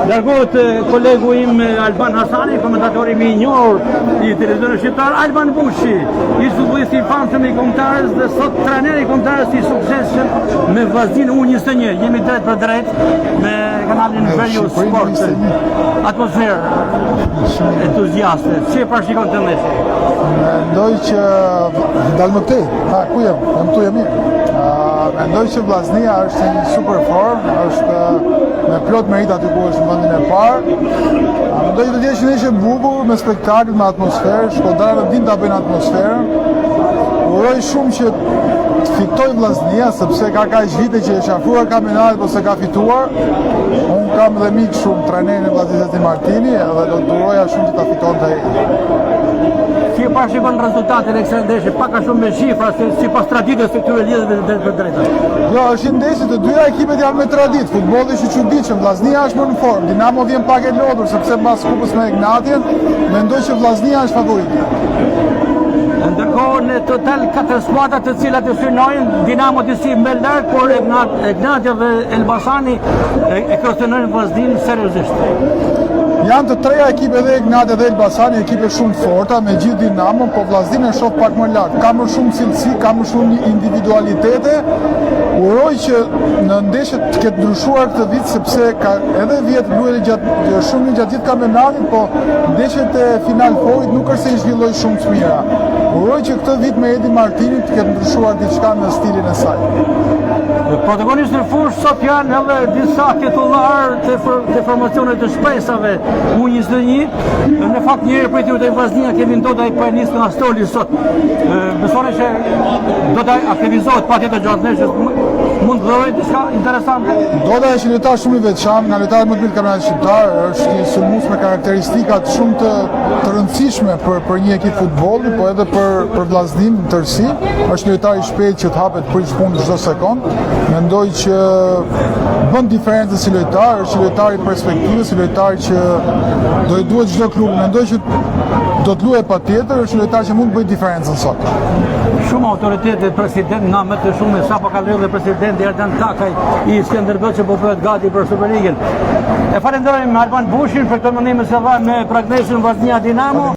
Largohet kolegu im Alban Hasani, komentatori më i njohur i televizionit shqiptar, Alban Bushi, ish futbollist i famshëm i Kombëtarës dhe sot trajner i Kombëtarës i suksesshëm me Vllaznin U21. Jemi drejt për drejt me kanalin Value Sport. Atmosferë entuziaste. Si e parashikon të ndeshjen? Mendoj që dal më tej. Ku jam? Jam tu jam mirë. Mendoj që Vllaznia është një super form, është me plot merit aty ku është në vendin e parë. Mendoj që do të jetë një ndeshje bukur me spektakël, me atmosferë, shkoltarët din ta bëjnë atmosferën. Uroj shumë që të fitoj Vllaznia, sepse ka kaq vite që është afruar kampionatit po se ka fituar. Unë kam dhe mik shumë trajnerin e Vllaznisë Martini dhe do të duroja shumë që ta fitonte ai. Si e parashikon rezultatin e kësaj ndeshje, pak a shumë me shifra, sipas traditës së këtyre lidhjeve të drejta? Jo, është një ndeshje, të dyja ekipet janë me traditë. Futbolli është i çuditshëm, Vllaznia është më në formë, Dinamo vjen pak e lodhur sepse mbas kupës me Ignatien, mendoj që Vllaznia është favorit. Ndërkohë në total 4 skuadra të cilat e synojnë, Dinamo disi më lart, por Ignatia dhe Elbasani e kwestionojnë Vllaznin seriozisht. Janë të treja ekipe dhe Ignatia dhe Elbasani ekipe shumë forta me gjithë Dinamo, po Vllaznin e shoh pak më lart. Ka më shumë cilësi, ka më shumë individualitete. Uroj që në ndeshjet të ketë ndryshuar këtë vit sepse ka edhe vjet luajë gjatë shumë gjatë gjithë kampionatit, po ndeshjet e final forit nuk është se i zhvilloi shumë të mira. Uroj që këtë vit me Edi Martini të ketë ndryshuar diçka në stilin e saj. Protagonistë në fushë sot janë edhe disa titullarë të formacionet të shpresave U21. Në fakt njëri prej tyre te Vllaznia kemi ndodha ai Pajnis në Astoli sot. Besoni se do të aktivizohet patjetër gjatë ndeshjes. Mund të bëjë diçka interesante. Doda është një lojtar shumë i veçantë, nga lojtarët më të mirë të kampionatit shqiptar, është një sulmues me karakteristikat shumë të rëndësishme për një ekip futbolli, po edhe për Vllaznin në tërësi. Është një lojtar i shpejtë që të hapet për punë çdo sekond. Mendoj që bën diferencë si lojtar, është një lojtar i perspektivës, një lojtar që do i duhet çdo klub. Mendoj që do të luajë patjetër, është një lojtar që mund të bëjë diferencën sot. Shumë autoritetet, president nga më të shumë, sapo ka lënë presidenti Erdan Takaj i Skënderbeu që po bëhet gati për Superligën. E falenderojmë Alban Bushin për këtë mendim se dha me pragmatisëm Vllaznia Dinamo.